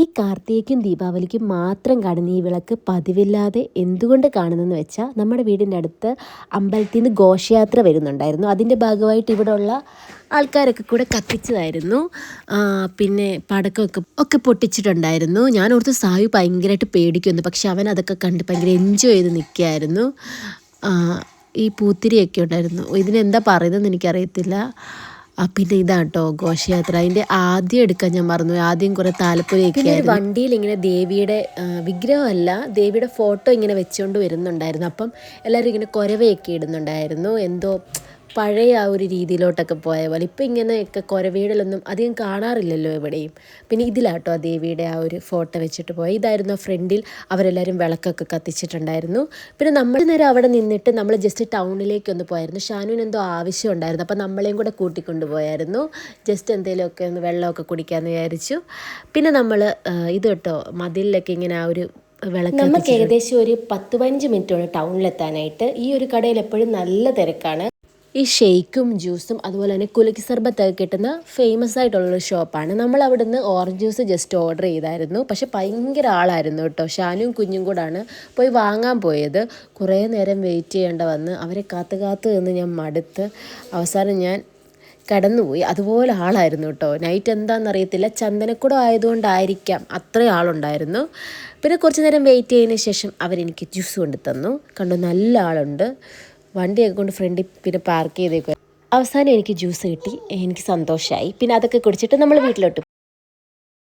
ഈ കാർത്തികയ്ക്കും ദീപാവലിക്കും മാത്രം കാണുന്ന ഈ വിളക്ക് പതിവില്ലാതെ എന്തുകൊണ്ട് കാണുന്നതെന്ന് വെച്ചാൽ നമ്മുടെ വീടിൻ്റെ അടുത്ത് അമ്പലത്തിൽ നിന്ന് ഘോഷയാത്ര വരുന്നുണ്ടായിരുന്നു. അതിൻ്റെ ഭാഗമായിട്ട് ഇവിടെ ഉള്ള ആൾക്കാരൊക്കെ കൂടെ കത്തിച്ചതായിരുന്നു. പിന്നെ പടക്കമൊക്കെ പൊട്ടിച്ചിട്ടുണ്ടായിരുന്നു. ഞാൻ ഓർത്ത് സായു ഭയങ്കരമായിട്ട് പേടിക്കുന്നു, പക്ഷെ അവൻ അതൊക്കെ കണ്ട് ഭയങ്കര എൻജോയ് ചെയ്ത് നിൽക്കുകയായിരുന്നു. ഈ പൂത്തിരിയൊക്കെ ഉണ്ടായിരുന്നു. ഇതിനെന്താ പറയുന്നതെന്ന് എനിക്കറിയത്തില്ല. പിന്നെ ഇതാട്ടോ ഘോഷയാത്ര. അതിൻ്റെ ആദ്യം എടുക്കാൻ ഞാൻ മറന്നു. ആദ്യം കുറേ താലപ്പൊലിയൊക്കെ ആയിരുന്നു. വണ്ടിയിൽ ഇങ്ങനെ ദേവിയുടെ വിഗ്രഹമല്ല, ദേവിയുടെ ഫോട്ടോ ഇങ്ങനെ വെച്ചുകൊണ്ട് വരുന്നുണ്ടായിരുന്നു. അപ്പം എല്ലാവരും ഇങ്ങനെ കുരവയൊക്കെ ഇടുന്നുണ്ടായിരുന്നു. എന്തോ പഴയ ആ ഒരു രീതിയിലോട്ടൊക്കെ പോയ പോലെ. ഇപ്പം ഇങ്ങനെയൊക്കെ കുരവീടലൊന്നും അധികം കാണാറില്ലല്ലോ എവിടെയും. പിന്നെ ഇതിലാട്ടോ ആ ദേവിയുടെ ആ ഒരു ഫോട്ടോ വെച്ചിട്ട് പോയി. ഇതായിരുന്നു ഫ്രണ്ടിൽ അവരെല്ലാവരും വിളക്കൊക്കെ കത്തിച്ചിട്ടുണ്ടായിരുന്നു. പിന്നെ നമ്മൾ നേരം അവിടെ നിന്നിട്ട് നമ്മൾ ജസ്റ്റ് ടൗണിലേക്കൊന്ന് പോയായിരുന്നു. ഷാനുവിന് എന്തോ ആവശ്യം ഉണ്ടായിരുന്നു, അപ്പം നമ്മളെയും കൂടെ കൂട്ടിക്കൊണ്ട് പോയായിരുന്നു. ജസ്റ്റ് എന്തെങ്കിലുമൊക്കെ ഒന്ന് വെള്ളമൊക്കെ കുടിക്കാമെന്ന് വിചാരിച്ചു. പിന്നെ നമ്മൾ ഇത് കേട്ടോ മതിലിലൊക്കെ ഇങ്ങനെ ആ ഒരു വിളക്ക് നമുക്ക് ഏകദേശം ഒരു 10-15 മിനിറ്റാണ് ടൗണിലെത്താനായിട്ട്. ഈ ഒരു കടയിൽ എപ്പോഴും നല്ല തിരക്കാണ്. ഈ ഷെയ്ക്കും ജ്യൂസും അതുപോലെ തന്നെ കുലുക്കി സർബത്തൊക്കെ കിട്ടുന്ന ഫേമസ് ആയിട്ടുള്ളൊരു ഷോപ്പാണ്. നമ്മൾ അവിടുന്ന് ഓറഞ്ച് ജ്യൂസ് ജസ്റ്റ് ഓർഡർ ചെയ്തായിരുന്നു. പക്ഷെ ഭയങ്കര ആളായിരുന്നു കേട്ടോ. ഷാനും കുഞ്ഞും കൂടാണ് പോയി വാങ്ങാൻ പോയത്. കുറേ നേരം വെയിറ്റ് ചെയ്യേണ്ട വന്ന് അവരെ കാത്ത് നിന്ന് ഞാൻ മടുത്ത് അവസാനം ഞാൻ കടന്നുപോയി. അതുപോലെ ആളായിരുന്നു കേട്ടോ. നൈറ്റ് എന്താണെന്നറിയത്തില്ല, ചന്ദനക്കുടം ആയതുകൊണ്ടായിരിക്കാം അത്രയും ആളുണ്ടായിരുന്നു. പിന്നെ കുറച്ച് നേരം വെയിറ്റ് ചെയ്തതിന് ശേഷം അവരെനിക്ക് ജ്യൂസ് കൊണ്ട് തന്നു. കണ്ടു, നല്ല ആളുണ്ട്. വണ്ടിയൊക്കെ കൊണ്ട് ഫ്രണ്ടിൽ പിന്നെ പാർക്ക് ചെയ്തേക്കും. അവസാനം എനിക്ക് ജ്യൂസ് കിട്ടി. എനിക്ക് സന്തോഷമായി. പിന്നെ അതൊക്കെ കുടിച്ചിട്ട് നമ്മൾ വീട്ടിലോട്ട്